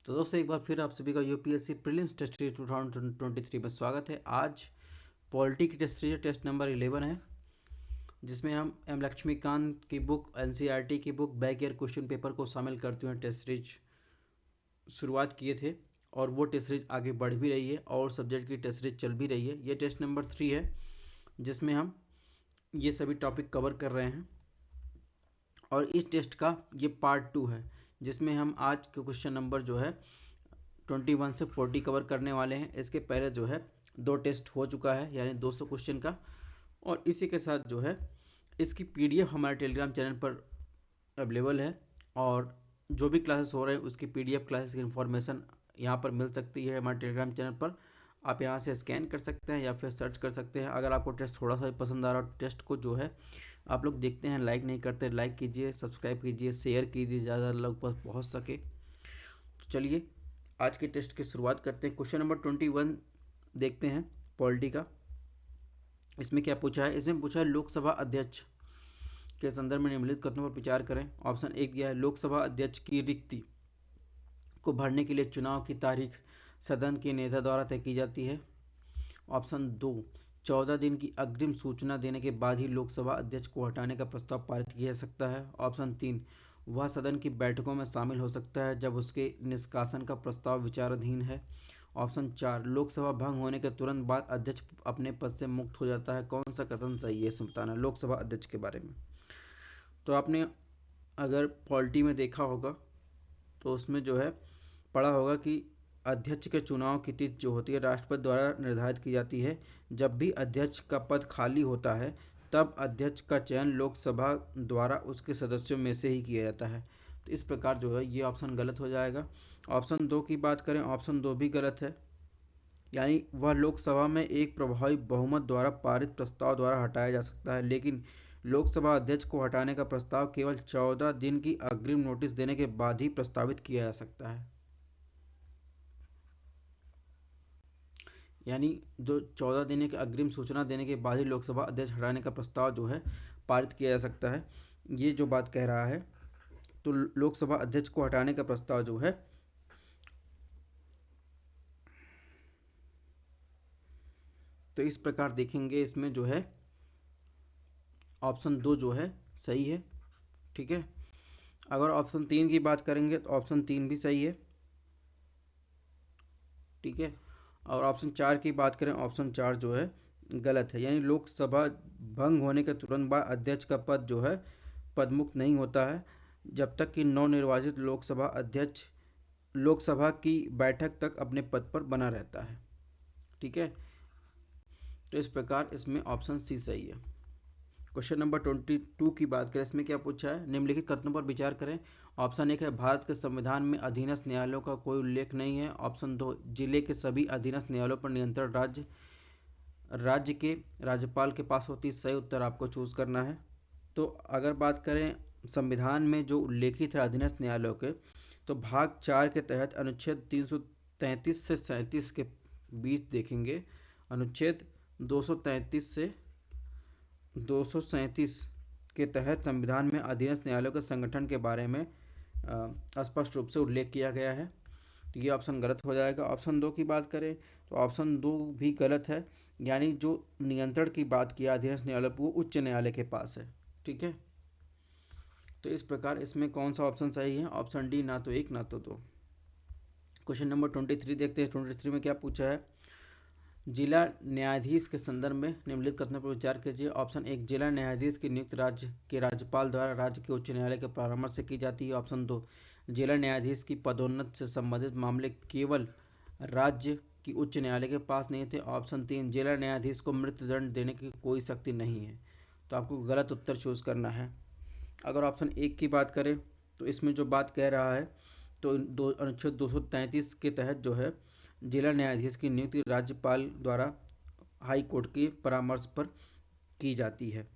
तो दोस्तों एक बार फिर आप सभी का यूपीएससी प्रीलिम्स टेस्ट सीरीज 2023 में स्वागत है। आज पॉलिटी की टेस्ट सीरीज टेस्ट नंबर 11 है, जिसमें हम एम लक्ष्मीकांत की बुक एनसीईआरटी की book back year question paper को शामिल करते हुए टेस्ट सीरीज शुरुआत किए थे और वो टेस्ट सीरीज आगे बढ़ भी रही है और सब्जेक्ट की टेस्ट सीरीज चल भी रही है। ये टेस्ट नंबर 3 है, जिसमें हम ये सभी टॉपिक कवर कर रहे हैं और इस टेस्ट का ये पार्ट 2 है, जिसमें हम आज के क्वेश्चन नंबर जो है 21 से 40 कवर करने वाले हैं। इसके पहले जो है 2 टेस्ट हो चुका है, यानी 200 क्वेश्चन का। और इसी के साथ जो है इसकी पीडीएफ हमारे टेलीग्राम चैनल पर अवेलेबल है और जो भी क्लासेस हो रहे हैं उसकी पीडीएफ क्लासेस की इन्फॉर्मेशन यहाँ पर मिल सकती है हमारे टेलीग्राम चैनल पर। आप यहाँ से स्कैन कर सकते हैं या फिर सर्च कर सकते हैं। अगर आपको टेस्ट थोड़ा सा भी पसंद आ रहा हो, टेस्ट को जो है आप लोग देखते हैं, लाइक नहीं करते, लाइक कीजिए, सब्सक्राइब कीजिए, शेयर कीजिए, ज़्यादा लोग पर पहुँच सके। तो चलिए आज के टेस्ट की शुरुआत करते हैं। क्वेश्चन नंबर 21 देखते हैं पॉलिटी का। इसमें क्या पूछा है? इसमें पूछा है लोकसभा अध्यक्ष के संदर्भ में निम्नलिखित कथनों पर विचार करें। ऑप्शन 1 दिया है, लोकसभा अध्यक्ष की रिक्ति को भरने के लिए चुनाव की तारीख सदन के नेता द्वारा तय की जाती है। ऑप्शन 2, 14 दिन की अग्रिम सूचना देने के बाद ही लोकसभा अध्यक्ष को हटाने का प्रस्ताव पारित किया जा सकता है। ऑप्शन 3, वह सदन की बैठकों में शामिल हो सकता है जब उसके निष्कासन का प्रस्ताव विचाराधीन है। ऑप्शन 4, लोकसभा भंग होने के तुरंत बाद अध्यक्ष अपने पद से मुक्त हो जाता है। कौन सा कथन सही है इसमें बताना लोकसभा अध्यक्ष के बारे में। तो आपने अगर पॉलिटी में देखा होगा तो उसमें जो है पढ़ा होगा कि अध्यक्ष के चुनाव की तिथि जो होती है राष्ट्रपति द्वारा निर्धारित की जाती है। जब भी अध्यक्ष का पद खाली होता है तब अध्यक्ष का चयन लोकसभा द्वारा उसके सदस्यों में से ही किया जाता है। तो इस प्रकार जो है ये ऑप्शन गलत हो जाएगा। ऑप्शन 2 की बात करें, ऑप्शन 2 भी गलत है, यानी वह लोकसभा में एक प्रभावी बहुमत द्वारा पारित प्रस्ताव द्वारा हटाया जा सकता है, लेकिन लोकसभा अध्यक्ष को हटाने का प्रस्ताव केवल 14 दिन की अग्रिम नोटिस देने के बाद ही प्रस्तावित किया जा सकता है। यानी जो 14 दिन की अग्रिम सूचना देने के बाद ही लोकसभा अध्यक्ष हटाने का प्रस्ताव जो है पारित किया जा सकता है, ये जो बात कह रहा है। तो लोकसभा अध्यक्ष को हटाने का प्रस्ताव जो है तो इस प्रकार देखेंगे, इसमें जो है ऑप्शन 2 जो है सही है। ठीक है। अगर ऑप्शन 3 की बात करेंगे तो ऑप्शन 3 भी सही है। ठीक है। और ऑप्शन 4 की बात करें, ऑप्शन 4 जो है गलत है, यानी लोकसभा भंग होने के तुरंत बाद अध्यक्ष का पद जो है पदमुक्त नहीं होता है जब तक कि नवनिर्वाचित लोकसभा अध्यक्ष लोकसभा की बैठक तक अपने पद पर बना रहता है। ठीक है। तो इस प्रकार इसमें ऑप्शन सी सही है। क्वेश्चन नंबर 22 की बात करें, इसमें क्या पूछा है? निम्नलिखित कथनों पर विचार करें। ऑप्शन 1 है, भारत के संविधान में अधीनस्थ न्यायालयों का कोई उल्लेख नहीं है। ऑप्शन 2, जिले के सभी अधीनस्थ न्यायालयों पर नियंत्रण राज्य के राज्यपाल के पास होती है। सही उत्तर आपको चूज करना है। तो अगर बात करें संविधान में जो उल्लेखित है अधीनस्थ न्यायालयों के, तो भाग 4 के तहत अनुच्छेद 333 से 37 के बीच देखेंगे। अनुच्छेद 233 से 237 के तहत संविधान में अधीनस्थ न्यायालयों के संगठन के बारे में स्पष्ट रूप से उल्लेख किया गया है। तो ये ऑप्शन गलत हो जाएगा। ऑप्शन 2 की बात करें तो ऑप्शन 2 भी गलत है, यानी जो नियंत्रण की बात किया अधीनस्थ न्यायालय वो उच्च न्यायालय के पास है। ठीक है। तो इस प्रकार इसमें कौन सा ऑप्शन सही है? ऑप्शन डी, ना तो 1 ना तो 2। क्वेश्चन नंबर 23 देखते हैं। 23 में क्या पूछा है? जिला न्यायाधीश के संदर्भ में निम्नलिखित कथनों पर विचार कीजिए। ऑप्शन 1, जिला न्यायाधीश की नियुक्ति राज्य के राज्यपाल द्वारा राज्य के उच्च न्यायालय के परामर्श से की जाती है। ऑप्शन 2, जिला न्यायाधीश की पदोन्नति से संबंधित मामले केवल राज्य की उच्च न्यायालय के पास नहीं थे। ऑप्शन 3, जिला न्यायाधीश को मृत्युदंड देने की कोई शक्ति नहीं है। तो आपको गलत उत्तर चूज करना है। अगर ऑप्शन 1 की बात करें तो इसमें जो बात कह रहा है तो अनुच्छेद 233 के तहत जो है जिला न्यायाधीश की नियुक्ति राज्यपाल द्वारा हाई कोर्ट के परामर्श पर की जाती है।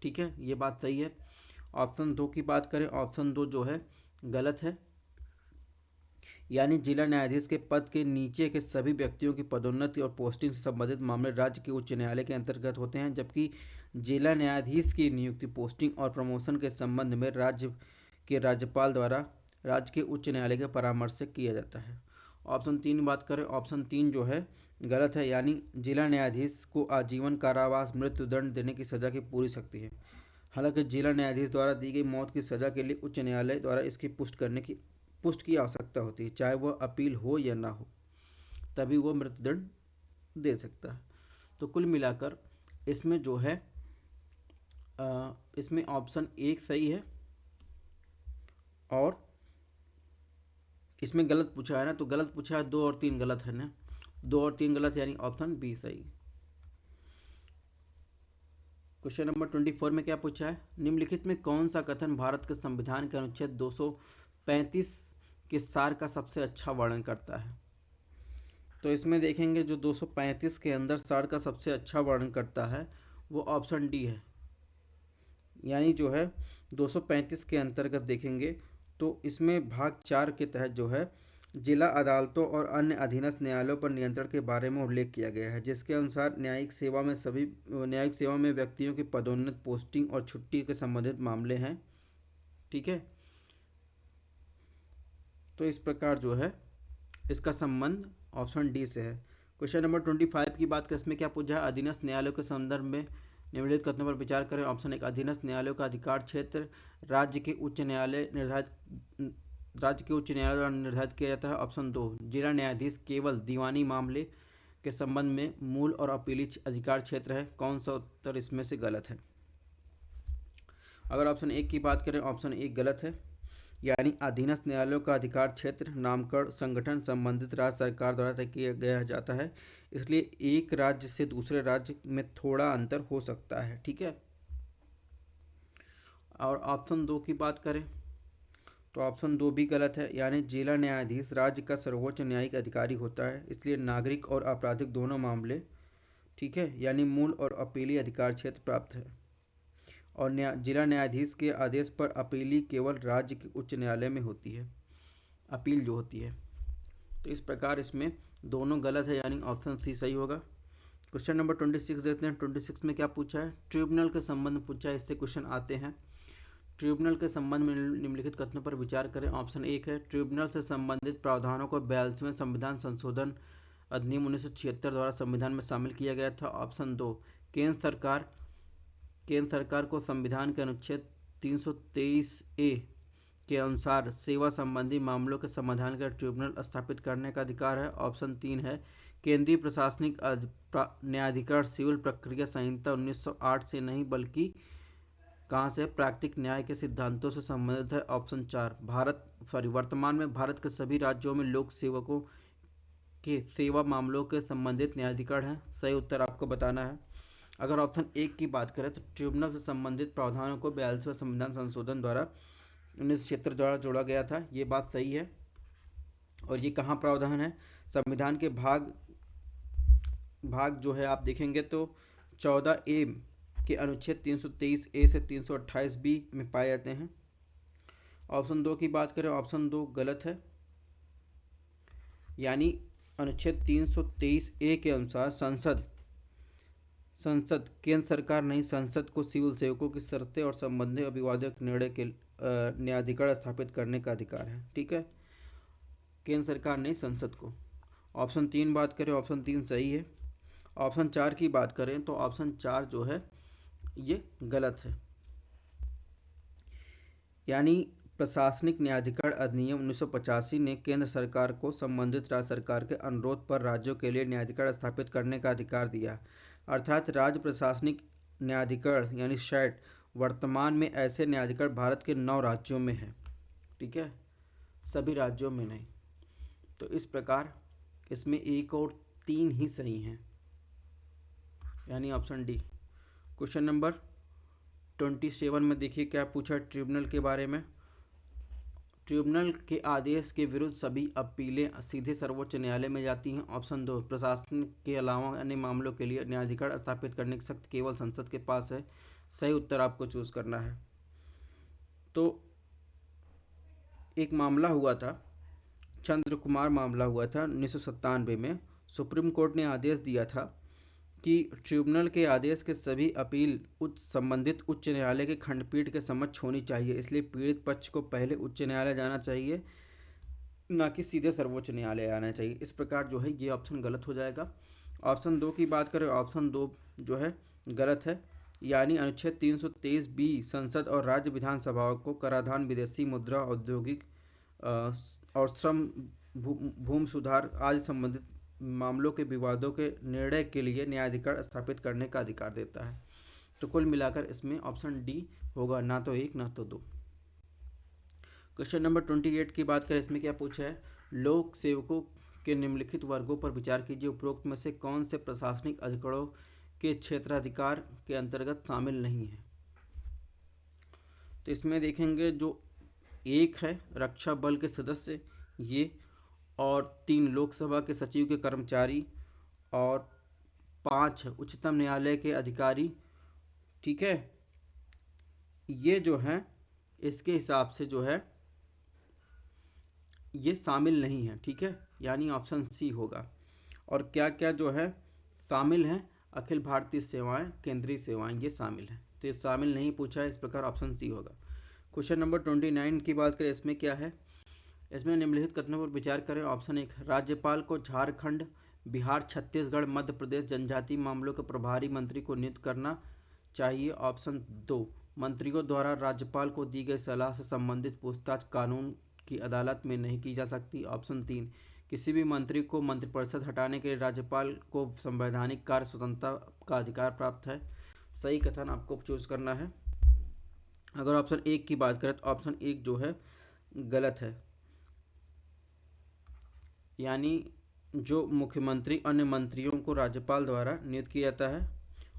ठीक है, ये बात सही है। ऑप्शन 2 की बात करें, ऑप्शन 2 जो है गलत है, यानी जिला न्यायाधीश के पद के नीचे के सभी व्यक्तियों की पदोन्नति और पोस्टिंग से संबंधित मामले राज्य के उच्च न्यायालय के अंतर्गत होते हैं, जबकि जिला न्यायाधीश की नियुक्ति, पोस्टिंग और प्रमोशन के संबंध में राज्य के राज्यपाल द्वारा राज्य के उच्च न्यायालय के परामर्श से किया जाता है। ऑप्शन 3 बात करें, ऑप्शन 3 जो है गलत है, यानी जिला न्यायाधीश को आजीवन कारावास मृत्युदंड देने की सज़ा की पूरी शक्ति है। हालांकि जिला न्यायाधीश द्वारा दी गई मौत की सज़ा के लिए उच्च न्यायालय द्वारा इसकी पुष्टि की आवश्यकता होती है, चाहे वह अपील हो या ना हो, तभी वह मृत्युदंड दे सकता है। तो कुल मिलाकर इसमें जो है इसमें ऑप्शन 1 सही है और इसमें गलत पूछा है ना, तो गलत पूछा है 2 और 3 गलत है ना, 2 और 3 गलत, यानी ऑप्शन बी सही। क्वेश्चन नंबर 24 में क्या पूछा है, निम्नलिखित में कौन सा कथन भारत के संविधान के अनुच्छेद 235 के सार का सबसे अच्छा वर्णन करता है। तो इसमें देखेंगे जो 235 के अंदर सार का सबसे अच्छा वर्णन करता है वो ऑप्शन डी है, यानी जो है 235 के अंतर्गत देखेंगे तो इसमें भाग 4 के तहत जो है जिला अदालतों और अन्य अधीनस्थ न्यायालयों पर नियंत्रण के बारे में उल्लेख किया गया है, जिसके अनुसार न्यायिक सेवा में व्यक्तियों की पदोन्नति, पोस्टिंग और छुट्टी के संबंधित मामले हैं। ठीक है, तो इस प्रकार जो है इसका संबंध ऑप्शन डी से है। क्वेश्चन नंबर 25 की बात करें, इसमें क्या पूछा है, अधीनस्थ न्यायालयों के संदर्भ में निम्नलिखित कथनों पर विचार करें। ऑप्शन 1, अधीनस्थ न्यायालयों का अधिकार क्षेत्र राज्य के उच्च न्यायालय द्वारा निर्धारित किया जाता है। ऑप्शन 2, जिला न्यायाधीश केवल दीवानी मामले के संबंध में मूल और अपीली अधिकार क्षेत्र है। कौन सा उत्तर इसमें से गलत है? अगर ऑप्शन 1 की बात करें, ऑप्शन 1 गलत है, यानी अधीनस्थ न्यायालयों का अधिकार क्षेत्र नामकरण संगठन संबंधित राज्य सरकार द्वारा तय किया गया जाता है, इसलिए एक राज्य से दूसरे राज्य में थोड़ा अंतर हो सकता है। ठीक है, और ऑप्शन 2 की बात करें तो ऑप्शन 2 भी गलत है, यानी जिला न्यायाधीश राज्य का सर्वोच्च न्यायिक अधिकारी होता है, इसलिए नागरिक और आपराधिक दोनों मामले, ठीक है, यानी मूल और अपीली अधिकार क्षेत्र प्राप्त है। और जिला न्यायाधीश के आदेश पर अपीली केवल राज्य के उच्च न्यायालय में होती है, अपील जो होती है। तो इस प्रकार इसमें दोनों गलत है, यानी ऑप्शन सी सही होगा। क्वेश्चन नंबर 26 देखते हैं। 26 में क्या पूछा है, ट्रिब्यूनल के संबंध में पूछा है, इससे क्वेश्चन आते हैं। ट्रिब्यूनल के संबंध में निम्नलिखित कथनों पर विचार करें। ऑप्शन 1 है, ट्रिब्यूनल से संबंधित प्रावधानों को 42वें संविधान संशोधन अधिनियम 1976 द्वारा संविधान में शामिल किया गया था। ऑप्शन 2, केंद्र सरकार को संविधान के अनुच्छेद 323A के अनुसार सेवा संबंधी मामलों के समाधान का ट्रिब्यूनल स्थापित करने का अधिकार है। ऑप्शन 3 है, केंद्रीय प्रशासनिक न्यायाधिकरण सिविल प्रक्रिया संहिता 1908 से नहीं बल्कि कहाँ से, प्राकृतिक न्याय के सिद्धांतों से संबंधित है। ऑप्शन 4, वर्तमान में भारत के सभी राज्यों में लोक सेवकों के सेवा मामलों के संबंधित न्यायाधिकरण हैं। सही उत्तर आपको बताना है। अगर ऑप्शन 1 की बात करें तो ट्रिब्यूनल से संबंधित प्रावधानों को 42वें संविधान संशोधन द्वारा 1976 द्वारा जोड़ा गया था, ये बात सही है। और ये कहाँ प्रावधान है, संविधान के भाग जो है आप देखेंगे तो 14A के अनुच्छेद 323A से 328B में पाए जाते हैं। ऑप्शन 2 की बात करें, ऑप्शन 2 गलत है, यानी अनुच्छेद 323A के अनुसार संसद केंद्र सरकार नहीं, संसद को सिविल सेवकों की शर्तें और संबंधित अविवादित निर्णय के न्यायाधिकरण स्थापित करने का अधिकार है। ठीक है, केंद्र सरकार नहीं, संसद को। ऑप्शन 3 बात करें, ऑप्शन 3 सही है। ऑप्शन 4 की बात करें तो ऑप्शन 4 जो है ये गलत है, यानी प्रशासनिक न्यायाधिकरण अधिनियम 1985 ने केंद्र सरकार को संबंधित राज्य सरकार के अनुरोध पर राज्यों के लिए न्यायाधिकरण स्थापित करने का अधिकार दिया। अर्थात राज्य प्रशासनिक न्यायाधिकरण यानी शैट वर्तमान में ऐसे न्यायाधिकरण भारत के 9 राज्यों में है। ठीक है, सभी राज्यों में नहीं। तो इस प्रकार इसमें 1 और 3 ही सही हैं, यानी ऑप्शन डी। क्वेश्चन नंबर 27 में देखिए क्या पूछा ट्रिब्यूनल के बारे में। ट्रिब्यूनल के आदेश के विरुद्ध सभी अपीलें सीधे सर्वोच्च न्यायालय में जाती हैं। ऑप्शन 2, प्रशासन के अलावा अन्य मामलों के लिए न्यायाधिकरण स्थापित करने की शक्ति केवल संसद के पास है। सही उत्तर आपको चूज करना है। तो एक मामला हुआ था, चंद्र कुमार मामला हुआ था 1997 में। सुप्रीम कोर्ट ने आदेश दिया था कि ट्रिब्यूनल के आदेश के सभी अपील संबंधित उच्च न्यायालय के खंडपीठ के समक्ष होनी चाहिए, इसलिए पीड़ित पक्ष को पहले उच्च न्यायालय जाना चाहिए, ना कि सीधे सर्वोच्च न्यायालय आना चाहिए। इस प्रकार जो है ये ऑप्शन गलत हो जाएगा। ऑप्शन 2 की बात करें, ऑप्शन 2 जो है गलत है, यानी अनुच्छेद 323 बी संसद और राज्य विधानसभाओं को कराधान, विदेशी मुद्रा, औद्योगिक और श्रम, भूमि सुधार आदि संबंधित मामलों के विवादों के निर्णय के लिए न्यायाधिकरण स्थापित करने का अधिकार देता है। तो कुल मिलाकर इसमें ऑप्शन डी होगा, ना तो 1 ना तो 2। क्वेश्चन नंबर 28 की बात करें, इसमें क्या पूछा है, लोक सेवकों के निम्नलिखित वर्गों पर विचार कीजिए, उपरोक्त में से कौन से प्रशासनिक अधिकारों के क्षेत्राधिकार के अंतर्गत शामिल नहीं है। तो इसमें देखेंगे जो 1 है रक्षा बल के सदस्य ये, और 3 लोकसभा के सचिव के कर्मचारी, और 5 उच्चतम न्यायालय के अधिकारी। ठीक है, ये जो है इसके हिसाब से जो है ये शामिल नहीं है। ठीक है, यानी ऑप्शन सी होगा। और क्या क्या जो है शामिल हैं, अखिल भारतीय सेवाएं, केंद्रीय सेवाएं, ये शामिल हैं। तो ये शामिल नहीं पूछा है, इस प्रकार ऑप्शन सी होगा। क्वेश्चन नंबर 29 की बात करें, इसमें क्या है, इसमें निम्नलिखित कथनों पर विचार करें। ऑप्शन 1, राज्यपाल को झारखंड, बिहार, छत्तीसगढ़, मध्य प्रदेश जनजातीय मामलों के प्रभारी मंत्री को नियुक्त करना चाहिए। ऑप्शन 2, मंत्रियों द्वारा राज्यपाल को दी गई सलाह से संबंधित पूछताछ कानून की अदालत में नहीं की जा सकती। ऑप्शन 3, किसी भी मंत्री को मंत्रिपरिषद हटाने के लिए राज्यपाल को संवैधानिक कार्य स्वतंत्रता का अधिकार प्राप्त है। सही कथन आपको चूज करना है। अगर ऑप्शन 1 की बात करें तो ऑप्शन 1 जो है गलत है, यानी जो मुख्यमंत्री अन्य मंत्रियों को राज्यपाल द्वारा नियुक्त किया जाता है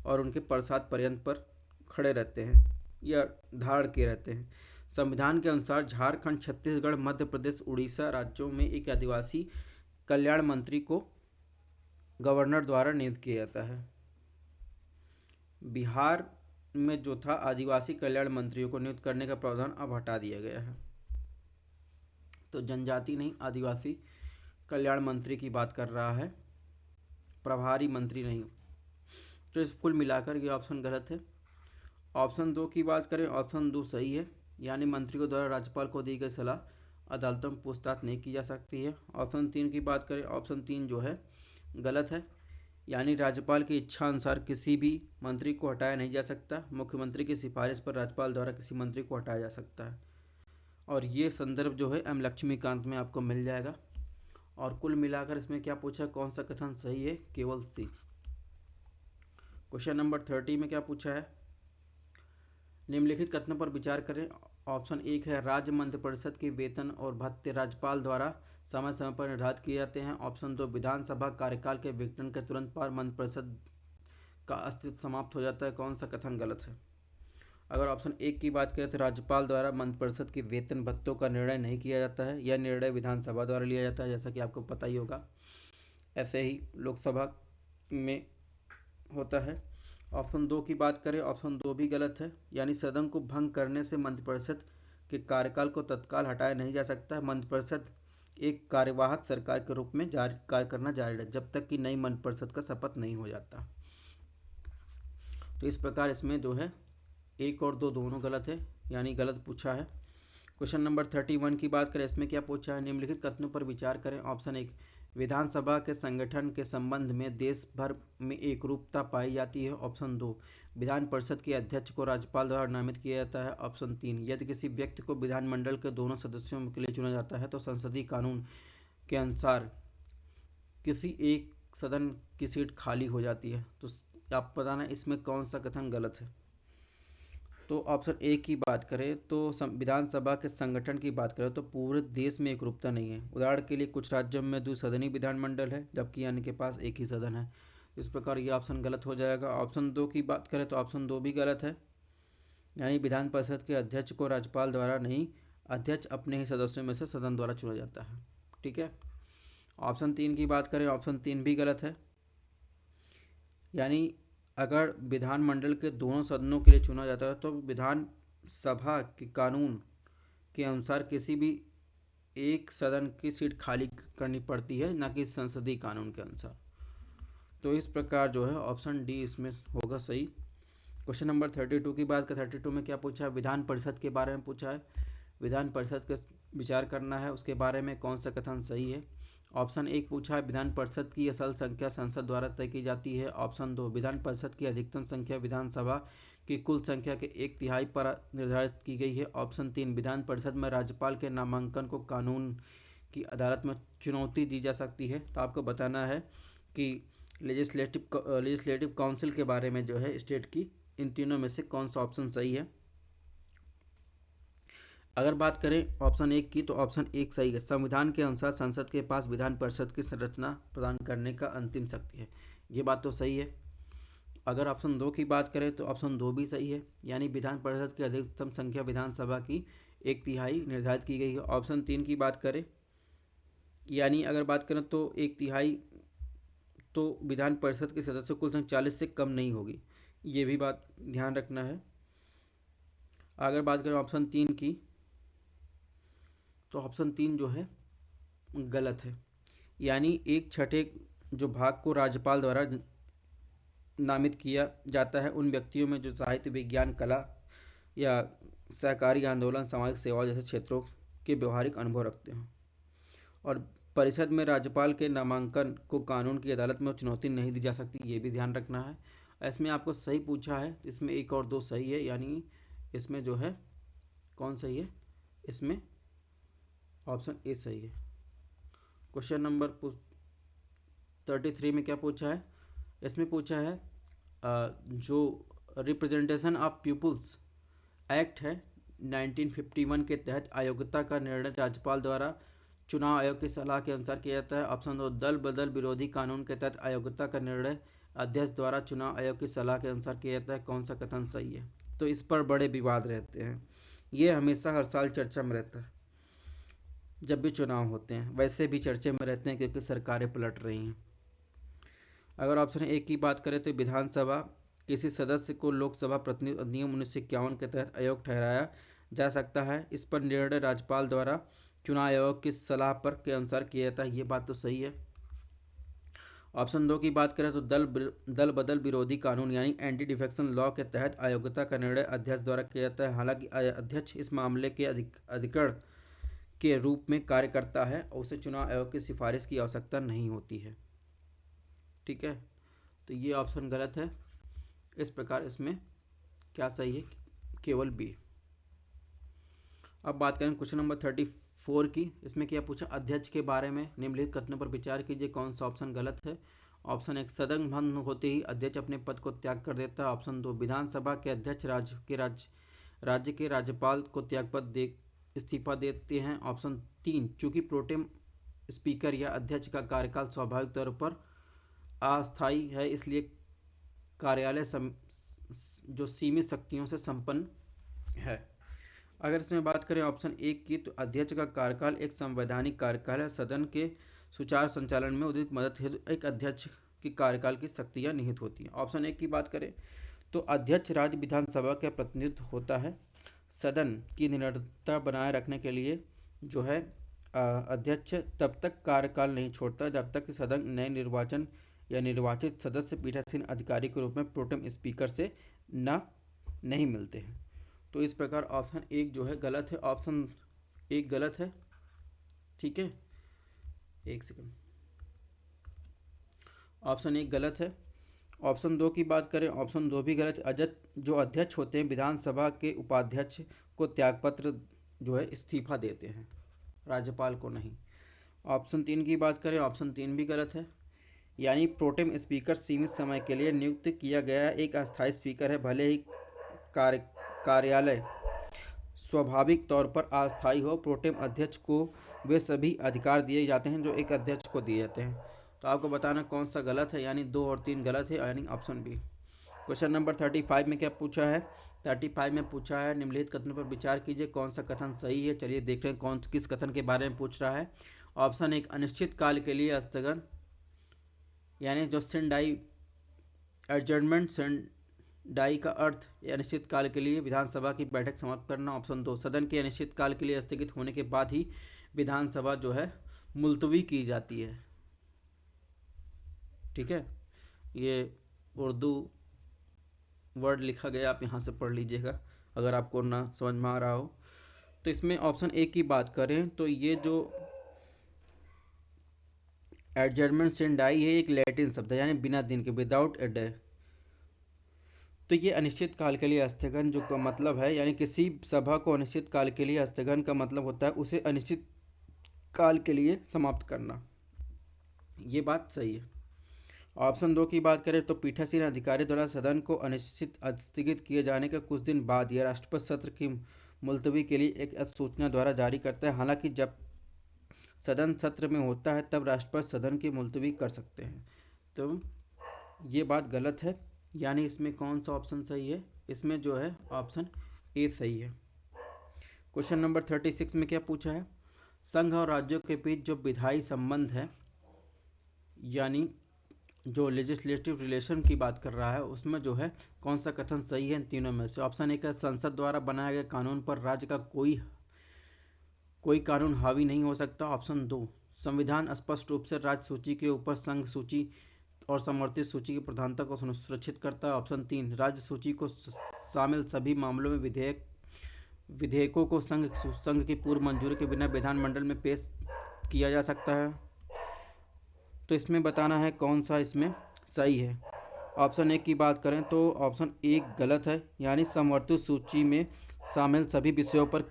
और उनके प्रसाद पर्यंत पर खड़े रहते हैं या धारण किए रहते हैं। संविधान के अनुसार झारखंड, छत्तीसगढ़, मध्य प्रदेश, उड़ीसा राज्यों में एक आदिवासी कल्याण मंत्री को गवर्नर द्वारा नियुक्त किया जाता है। बिहार में जो था आदिवासी कल्याण मंत्रियों को नियुक्त करने का प्रावधान अब हटा दिया गया है। तो जनजाति नहीं, आदिवासी कल्याण मंत्री की बात कर रहा है, प्रभारी मंत्री नहीं। तो इस कुल मिलाकर ये ऑप्शन गलत है। ऑप्शन 2 की बात करें, ऑप्शन 2 सही है, यानी मंत्रियों द्वारा राज्यपाल को दी गई सलाह अदालतों में पूछताछ नहीं की जा सकती है। ऑप्शन 3 की बात करें, ऑप्शन 3 जो है गलत है, यानी राज्यपाल की इच्छा अनुसार किसी भी मंत्री को हटाया नहीं जा सकता। मुख्यमंत्री की सिफारिश पर राज्यपाल द्वारा किसी मंत्री को हटाया जा सकता है। और ये संदर्भ जो है एम लक्ष्मीकांत में आपको मिल जाएगा। और कुल मिलाकर इसमें क्या पूछा, कौन सा कथन सही है, केवल सी। क्वेश्चन नंबर 30 में क्या पूछा है, निम्नलिखित कथनों पर विचार करें। ऑप्शन 1 है, राज्य मंत्रिपरिषद के वेतन और भत्ते राज्यपाल द्वारा समय समय पर निर्धारित किए जाते हैं। ऑप्शन 2, विधानसभा कार्यकाल के विघटन के तुरंत बाद मंत्रिपरिषद का अस्तित्व समाप्त हो जाता है। कौन सा कथन गलत है। अगर ऑप्शन 1 की बात करें तो राज्यपाल द्वारा मंत्रिपरिषद के वेतन भत्तों का निर्णय नहीं किया जाता है, यह निर्णय विधानसभा द्वारा लिया जाता है, जैसा कि आपको पता ही होगा। ऐसे ही लोकसभा में होता है। ऑप्शन 2 की बात करें, ऑप्शन 2 भी गलत है, यानी सदन को भंग करने से मंत्रिपरिषद के कार्यकाल को तत्काल हटाया नहीं जा सकता। मंत्रिपरिषद एक कार्यवाहक सरकार के रूप में कार्य करना जारी रहे जब तक कि नई मंत्रिपरिषद का शपथ नहीं हो जाता। तो इस प्रकार इसमें जो है 1 और 2 दोनों गलत है, यानी गलत पूछा है। क्वेश्चन नंबर 31 की बात करें, इसमें क्या पूछा है, निम्नलिखित कथनों पर विचार करें। ऑप्शन 1, विधानसभा के संगठन के संबंध में देश भर में एकरूपता पाई जाती है। ऑप्शन 2, विधान परिषद के अध्यक्ष को राज्यपाल द्वारा नामित किया जाता है। ऑप्शन 3, यदि किसी व्यक्ति को विधानमंडल के दोनों सदस्यों के लिए चुना जाता है तो संसदीय कानून के अनुसार किसी एक सदन की सीट खाली हो जाती है। तो आप बताना इसमें कौन सा कथन गलत है। तो ऑप्शन 1 की बात करें तो विधानसभा के संगठन की बात करें तो पूरे देश में एकरूपता नहीं है। उदाहरण के लिए कुछ राज्यों में द्विसदनीय विधानमंडल है जबकि अन्य के पास एक ही सदन है। इस प्रकार ये ऑप्शन गलत हो जाएगा। ऑप्शन 2 की बात करें तो ऑप्शन 2 भी गलत है, यानी विधान परिषद के अध्यक्ष को राज्यपाल द्वारा नहीं, अध्यक्ष अपने ही सदस्यों में से सदन द्वारा चुना जाता है। ठीक है। ऑप्शन 3 की बात करें, ऑप्शन 3 भी गलत है, यानी अगर विधानमंडल के दोनों सदनों के लिए चुना जाता है तो विधानसभा के कानून के अनुसार किसी भी एक सदन की सीट खाली करनी पड़ती है, ना कि संसदीय कानून के अनुसार। तो इस प्रकार जो है ऑप्शन डी इसमें होगा सही। क्वेश्चन नंबर 32 की बात करें, 32 में क्या पूछा है, विधान परिषद के बारे में पूछा है। विधान परिषद का विचार करना है, उसके बारे में कौन सा कथन सही है। ऑप्शन एक पूछा है, विधान परिषद की असल संख्या संसद द्वारा तय की जाती है। ऑप्शन दो, विधान परिषद की अधिकतम संख्या विधानसभा की कुल संख्या के 1/3 पर निर्धारित की गई है। ऑप्शन तीन, विधान परिषद में राज्यपाल के नामांकन को कानून की अदालत में चुनौती दी जा सकती है। तो आपको बताना है कि लेजिस्लेटिव काउंसिल के बारे में जो है स्टेट की, इन तीनों में से कौन सा ऑप्शन सही है। अगर बात करें ऑप्शन एक की, तो ऑप्शन एक सही है। संविधान के अनुसार संसद के पास विधान परिषद की संरचना प्रदान करने का अंतिम शक्ति है, ये बात तो सही है। अगर ऑप्शन दो की बात करें तो ऑप्शन दो भी सही है, यानी विधान परिषद की अधिकतम संख्या विधानसभा की 1/3 निर्धारित की गई है। ऑप्शन तीन की बात करें, यानी अगर बात करें तो 1/3 तो विधान परिषद के सदस्य कुल संख्या 40 से कम नहीं होगी, ये भी बात ध्यान रखना है। अगर बात करें ऑप्शन तीन की, तो ऑप्शन तीन जो है गलत है, यानी 1/6 जो भाग को राज्यपाल द्वारा नामित किया जाता है उन व्यक्तियों में जो साहित्य, विज्ञान, कला या सहकारी आंदोलन, सामाजिक सेवा जैसे क्षेत्रों के व्यवहारिक अनुभव रखते हैं। और परिषद में राज्यपाल के नामांकन को कानून की अदालत में चुनौती नहीं दी जा सकती, ये भी ध्यान रखना है। इसमें आपको सही पूछा है, इसमें एक और दो सही है, यानी इसमें जो है कौन सही है, इसमें ऑप्शन ए सही है। क्वेश्चन नंबर 33 में क्या पूछा है, इसमें पूछा है जो रिप्रेजेंटेशन ऑफ पीपुल्स एक्ट है 1951 के तहत अयोग्यता का निर्णय राज्यपाल द्वारा चुनाव आयोग की सलाह के अनुसार किया जाता है। ऑप्शन दो, दल बदल विरोधी कानून के तहत अयोग्यता का निर्णय अध्यक्ष द्वारा चुनाव आयोग की सलाह के अनुसार किया जाता है, कौन सा कथन सही है। तो इस पर बड़े विवाद रहते हैं, ये हमेशा हर साल चर्चा में रहता है जब भी चुनाव होते हैं, वैसे भी चर्चे में रहते हैं क्योंकि सरकारें पलट रही हैं। अगर ऑप्शन एक की बात करें तो विधानसभा किसी सदस्य को लोकसभा प्रतिनिधि अधिनियम 1951 के तहत अयोग्य ठहराया जा सकता है, इस पर निर्णय राज्यपाल द्वारा चुनाव आयोग की सलाह पर के अनुसार किया जाता है, ये बात तो सही है। ऑप्शन दो की बात करें तो दल बदल विरोधी कानून यानी एंटी डिफेक्शन लॉ के तहत अयोग्यता का निर्णय अध्यक्ष द्वारा किया जाता है, हालांकि अध्यक्ष इस मामले के अधिकरण के रूप में कार्य करता है और उसे चुनाव आयोग की सिफारिश की आवश्यकता नहीं होती है। ठीक है, तो ये ऑप्शन गलत है। इस प्रकार इसमें क्या सही है, केवल बी। अब बात करें क्वेश्चन नंबर 34 की, इसमें क्या पूछा, अध्यक्ष के बारे में निम्नलिखित कथनों पर विचार कीजिए, कौन सा ऑप्शन गलत है। ऑप्शन एक, सदन भंग होते ही अध्यक्ष अपने पद को त्याग कर देता है। ऑप्शन दो, विधानसभा के अध्यक्ष राज्य के राज्यपाल को त्यागपत्र इस्तीफा देते हैं। ऑप्शन तीन, चूंकि प्रोटेम स्पीकर या अध्यक्ष का कार्यकाल स्वाभाविक तौर पर अस्थायी है इसलिए कार्यालय जो सीमित शक्तियों से संपन्न है। अगर इसमें बात करें ऑप्शन एक की, तो अध्यक्ष का कार्यकाल एक संवैधानिक कार्यकाल है, सदन के सुचारू संचालन में उचित मदद हेतु एक अध्यक्ष के कार्यकाल की शक्तियाँ निहित होती हैं। ऑप्शन एक की बात करें तो अध्यक्ष राज्य विधानसभा का प्रतिनिधित्व होता है, सदन की निरंतरता बनाए रखने के लिए जो है अध्यक्ष तब तक कार्यकाल नहीं छोड़ता जब तक कि सदन नए निर्वाचन या निर्वाचित सदस्य पीठासीन अधिकारी के रूप में प्रोटेम स्पीकर से नहीं मिलते हैं। तो इस प्रकार ऑप्शन एक जो है गलत है, ऑप्शन एक गलत है। ठीक है, एक सेकंड, ऑप्शन एक गलत है। ऑप्शन दो की बात करें, ऑप्शन दो भी गलत है। जो अध्यक्ष होते हैं विधानसभा के उपाध्यक्ष को त्यागपत्र जो है इस्तीफा देते हैं, राज्यपाल को नहीं। ऑप्शन तीन की बात करें, ऑप्शन तीन भी गलत है, यानी प्रोटेम स्पीकर सीमित समय के लिए नियुक्त किया गया एक अस्थायी स्पीकर है, भले ही कार्यालय स्वाभाविक तौर पर अस्थायी हो। प्रोटेम अध्यक्ष को वे सभी अधिकार दिए जाते हैं जो एक अध्यक्ष को दिए जाते हैं। तो आपको बताना कौन सा गलत है, यानी दो और तीन गलत है, यानी ऑप्शन बी। क्वेश्चन नंबर 35 में क्या पूछा है, 35 में पूछा है निम्नलिखित कथनों पर विचार कीजिए, कौन सा कथन सही है। चलिए देख रहे हैं किस कथन के बारे में पूछ रहा है। ऑप्शन एक, अनिश्चित काल के लिए स्थगन, यानी जो सिंडाई एडजर्नमेंट सिंडाई का अर्थ अनिश्चित काल के लिए विधानसभा की बैठक समाप्त करना। ऑप्शन दो, सदन के अनिश्चित काल के लिए स्थगित होने के बाद ही विधानसभा जो है मुलतवी की जाती है। ठीक है, ये उर्दू वर्ड लिखा गया, आप यहाँ से पढ़ लीजिएगा अगर आपको ना समझ में आ रहा हो। तो इसमें ऑप्शन ए की बात करें तो ये जो एडजर्मेंट सिन डाई है एक लैटिन शब्द है, यानी बिना दिन के, विदाउट ए डे। तो ये अनिश्चित काल के लिए स्थगन जो का मतलब है, यानी किसी सभा को अनिश्चित काल के लिए स्थगन का मतलब होता है उसे अनिश्चित काल के लिए समाप्त करना। ये बात सही है। ऑप्शन 2 की बात करें तो पीठासीन अधिकारी द्वारा सदन को अनिश्चित स्थगित किए जाने के कुछ दिन बाद यह राष्ट्रपति सत्र की मुलतवी के लिए एक अधिसूचना द्वारा जारी करता है। हालांकि जब सदन सत्र में होता है तब राष्ट्रपति सदन की मुलतवी कर सकते हैं। तो ये बात गलत है, यानी इसमें कौन सा ऑप्शन सही है? इसमें जो है ऑप्शन ए सही है। क्वेश्चन नंबर 36 में क्या पूछा है? संघ और राज्यों के बीच जो विधायी संबंध है, यानी जो लेजिस्लेटिव रिलेशन की बात कर रहा है, उसमें जो है कौन सा कथन सही है इन तीनों में से? ऑप्शन एक है संसद द्वारा बनाए गए कानून पर राज्य का कोई कानून हावी नहीं हो सकता। ऑप्शन 2 संविधान स्पष्ट रूप से राज्य सूची के ऊपर संघ सूची और समर्थित सूची की प्रधानता को सुरक्षित करता है। ऑप्शन 3 राज्य सूची को शामिल सभी मामलों में विधेयकों को संघ की पूर्व मंजूरी के बिना विधानमंडल में पेश किया जा सकता है। तो इसमें बताना है कौन सा इसमें सही है। ऑप्शन एक की बात करें तो ऑप्शन एक गलत है, यानी समवर्तित सूची में शामिल सभी विषयों पर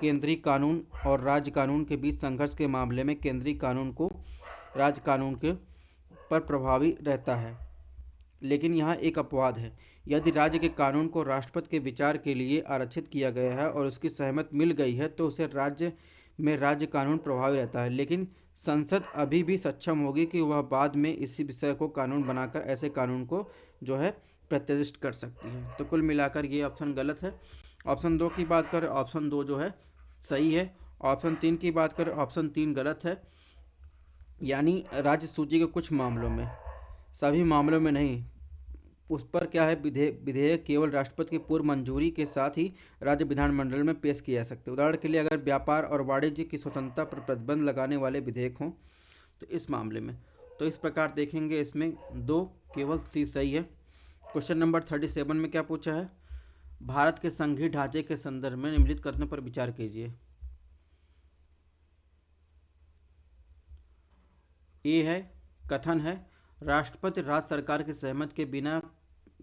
केंद्रीय कानून और राज्य कानून के बीच संघर्ष के मामले में केंद्रीय कानून को राज्य कानून के पर प्रभावी रहता है। लेकिन यहाँ एक अपवाद है, यदि राज्य के कानून को राष्ट्रपति के विचार के लिए आरक्षित किया गया है और उसकी सहमति मिल गई है तो उसे राज्य में राज्य कानून प्रभावी रहता है। लेकिन संसद अभी भी सक्षम होगी कि वह बाद में इसी विषय को कानून बनाकर ऐसे कानून को जो है प्रत्यादिष्ट कर सकती है। तो कुल मिलाकर ये ऑप्शन गलत है। ऑप्शन 2 की बात करें, ऑप्शन 2 जो है सही है। ऑप्शन 3 की बात करें, ऑप्शन 3 गलत है, यानी राज्य सूची के कुछ मामलों में, सभी मामलों में नहीं। उस पर क्या है, विधेयक केवल राष्ट्रपति की पूर्व मंजूरी के साथ ही राज्य विधानमंडल में पेश किए जा सकते हैं। उदाहरण के लिए अगर व्यापार और वाणिज्य की स्वतंत्रता पर प्रतिबंध लगाने वाले विधेयक हों तो इस मामले में। तो इस प्रकार देखेंगे इसमें 2 केवल सी सही है। क्वेश्चन नंबर 37 में क्या पूछा है? भारत के संघीय ढांचे के संदर्भ में निम्नलिखित कथनों पर विचार कीजिए। ए है, कथन है राष्ट्रपति राज्य सरकार की सहमति के बिना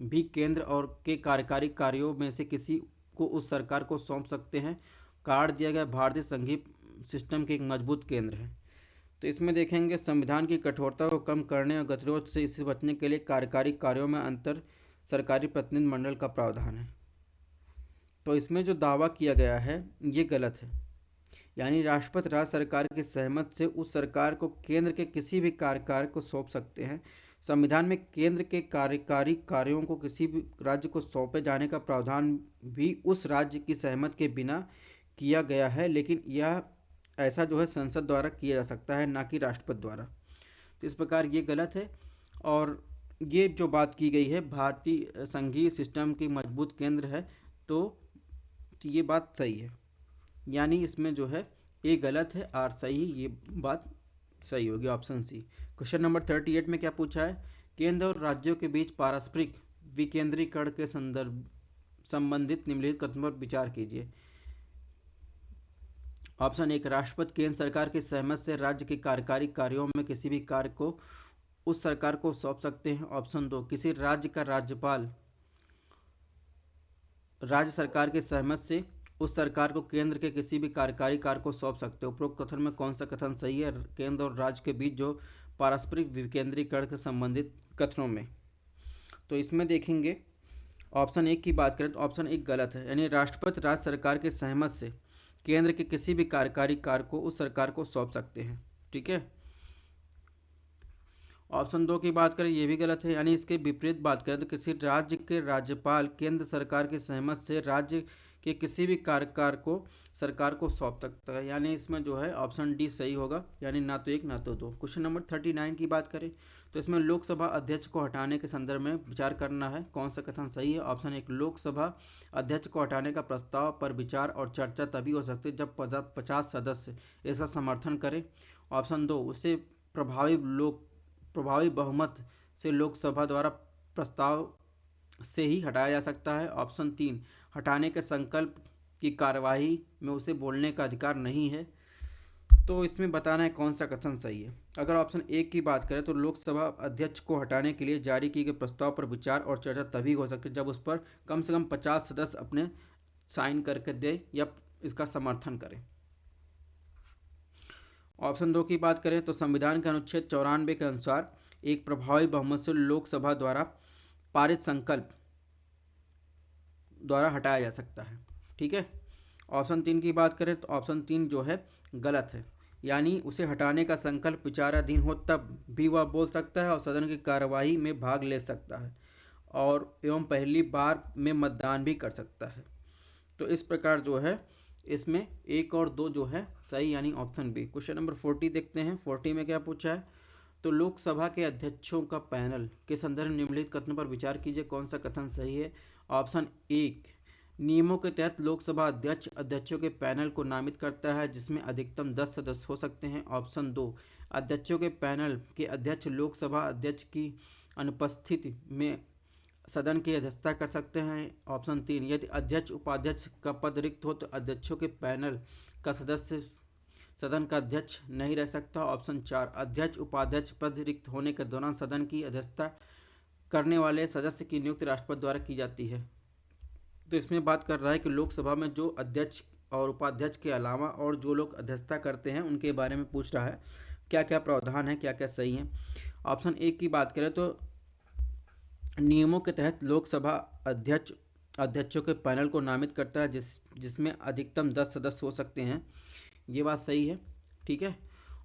भी केंद्र और के कार्यकारी कार्यों में से किसी को उस सरकार को सौंप सकते हैं। कार्ड दिया गया भारतीय संघीय सिस्टम के एक मजबूत केंद्र है। तो इसमें देखेंगे संविधान की कठोरता को कम करने और गतिरोध से इससे बचने के लिए कार्यकारी कार्यों में अंतर सरकारी प्रतिनिधि मंडल का प्रावधान है। तो इसमें जो दावा किया गया है ये गलत है, यानी राष्ट्रपति राज्य सरकार की सहमति से उस सरकार को केंद्र के किसी भी कार्यकाल को सौंप सकते हैं। संविधान में केंद्र के कार्यकारी कार्यों को किसी भी राज्य को सौंपे जाने का प्रावधान भी उस राज्य की सहमति के बिना किया गया है, लेकिन यह ऐसा जो है संसद द्वारा किया जा सकता है, ना कि राष्ट्रपति द्वारा। तो इस प्रकार ये गलत है। और ये जो बात की गई है भारतीय संघीय सिस्टम की मजबूत केंद्र है, तो ये बात सही है, यानी इसमें जो है ए गलत है और सही, ये बात सही होगी ऑप्शन सी। क्वेश्चन नंबर 38 में क्या पूछा है? केंद्र और राज्यों के बीच पारस्परिक विकेंद्रीकरण के संबंधित निम्नलिखित कथनों पर विचार कीजिए। ऑप्शन एक राष्ट्रपति केंद्र सरकार की सहमति से राज्य के कार्यकारी कार्यों में किसी भी कार्य को उस सरकार को सौंप सकते हैं। ऑप्शन 2 किसी राज्य का राज्यपाल राज्य सरकार की सहमति से उस सरकार को केंद्र के किसी भी कार्यकारी कार्य को सौंप सकते हो। उपरोक्त कथन में कौन सा कथन सही है केंद्र और राज्य के बीच जो पारस्परिक विकेंद्रीकरण के संबंधित कथनों में? तो इसमें देखेंगे ऑप्शन एक की बात करें तो ऑप्शन एक गलत है, यानी राष्ट्रपति राज्य सरकार के सहमति से केंद्र के किसी भी कार्यकारी कार्य को उस सरकार को सौंप सकते हैं। ठीक है। ऑप्शन 2 की बात करें ये भी गलत है, यानी इसके विपरीत बात करें तो किसी राज्य के राज्यपाल केंद्र सरकार की सहमति से राज्य के किसी भी कार्यकार को सरकार को सौंप सकता है, यानी इसमें जो है ऑप्शन डी सही होगा, यानी ना तो एक ना तो दो। क्वेश्चन नंबर 39 की बात करें तो इसमें लोकसभा अध्यक्ष को हटाने के संदर्भ में विचार करना है, कौन सा कथन सही है? ऑप्शन एक लोकसभा अध्यक्ष को हटाने का प्रस्ताव पर विचार और चर्चा तभी हो सकती है जब 50 सदस्य इसका समर्थन करें। ऑप्शन 2 उसे प्रभावी बहुमत से लोकसभा द्वारा प्रस्ताव से ही हटाया जा सकता है। ऑप्शन 3, हटाने के संकल्प की कार्यवाही में उसे बोलने का अधिकार नहीं है। तो इसमें बताना है कौन सा कथन सही है। अगर ऑप्शन 1 की बात करें तो लोकसभा अध्यक्ष को हटाने के लिए जारी किए गए प्रस्ताव पर विचार और चर्चा तभी हो सकती है जब उस पर कम से कम 50 सदस्य अपने साइन करके दे या इसका समर्थन करें। ऑप्शन 2 की बात करें तो संविधान के अनुच्छेद 94 के अनुसार एक प्रभावी बहुमत से लोकसभा द्वारा पारित संकल्प द्वारा हटाया जा सकता है। ठीक है। ऑप्शन 3 की बात करें तो ऑप्शन 3 जो है गलत है, यानी उसे हटाने का संकल्प विचाराधीन हो तब भी वह बोल सकता है और सदन की कार्यवाही में भाग ले सकता है और एवं पहली बार में मतदान भी कर सकता है। तो इस प्रकार जो है इसमें 1 और 2 जो है सही, यानी ऑप्शन बी। क्वेश्चन नंबर 40 देखते हैं। 40 में क्या पूछा है, तो लोकसभा के अध्यक्षों का पैनल के संदर्भ में निम्नलिखित कथन पर विचार कीजिए, कौन सा कथन सही है। ऑप्शन 1, नियमों के तहत लोकसभा अध्यक्ष अध्यक्षों के पैनल को नामित करता है जिसमें अधिकतम 10 सदस्य हो सकते हैं। ऑप्शन 2, अध्यक्षों के पैनल के अध्यक्ष लोकसभा अध्यक्ष की अनुपस्थिति में सदन की अध्यक्षता कर सकते हैं। ऑप्शन 3, यदि अध्यक्ष उपाध्यक्ष का पद रिक्त हो तो अध्यक्षों के पैनल का सदस्य सदन का अध्यक्ष नहीं रह सकता। ऑप्शन 4, अध्यक्ष उपाध्यक्ष पद रिक्त होने के दौरान सदन की अध्यक्षता करने वाले सदस्य की नियुक्ति राष्ट्रपति द्वारा की जाती है। तो इसमें बात कर रहा है कि लोकसभा में जो अध्यक्ष और उपाध्यक्ष के अलावा और जो लोग अध्यक्षता करते हैं उनके बारे में पूछ रहा है, क्या क्या प्रावधान है, क्या क्या सही है। ऑप्शन 1 की बात करें तो नियमों के तहत लोकसभा अध्यक्ष अध्यक्षों के पैनल को नामित करता है जिसमें अधिकतम 10 सदस्य हो सकते हैं, ये बात सही है। ठीक है।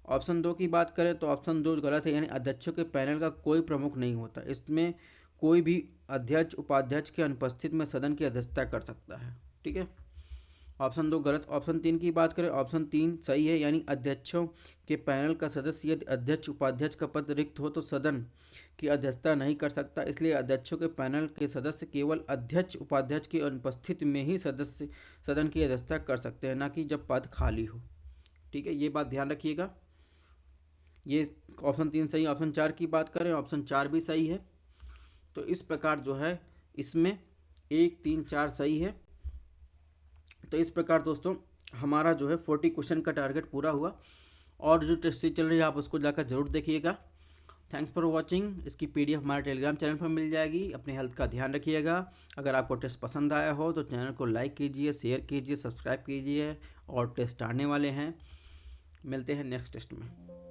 ऑप्शन 2 की बात करें तो ऑप्शन 2 गलत है, यानी अध्यक्षों के पैनल का कोई प्रमुख नहीं होता, इसमें कोई भी अध्यक्ष उपाध्यक्ष के अनुपस्थित में सदन की अध्यक्षता कर सकता है। ठीक है। ऑप्शन 2 गलत। ऑप्शन 3 की बात करें, ऑप्शन 3 सही है, यानी अध्यक्षों के पैनल का सदस्य यदि अध्यक्ष उपाध्यक्ष का पद रिक्त हो तो सदन की अध्यक्षता नहीं कर सकता, इसलिए अध्यक्षों के पैनल के सदस्य केवल अध्यक्ष उपाध्यक्ष की अनुपस्थिति में ही सदस्य सदन की अध्यक्षता कर सकते हैं, ना कि जब पद खाली हो। ठीक है, ये बात ध्यान रखिएगा। ये ऑप्शन 3 सही। ऑप्शन 4 की बात करें, ऑप्शन 4 भी सही है। तो इस प्रकार जो है इसमें 1, 3, 4 सही है। तो इस प्रकार दोस्तों हमारा जो है 40 क्वेश्चन का टारगेट पूरा हुआ, और जो टेस्ट सीरीज चल रही है आप उसको जाकर जरूर देखिएगा। Thanks for watching. इसकी PDF हमारे टेलीग्राम चैनल पर मिल जाएगी। अपने हेल्थ का ध्यान रखिएगा। अगर आपको टेस्ट पसंद आया हो तो चैनल को लाइक कीजिए, शेयर कीजिए, सब्सक्राइब कीजिए, और टेस्ट आने वाले हैं। मिलते हैं नेक्स्ट टेस्ट में।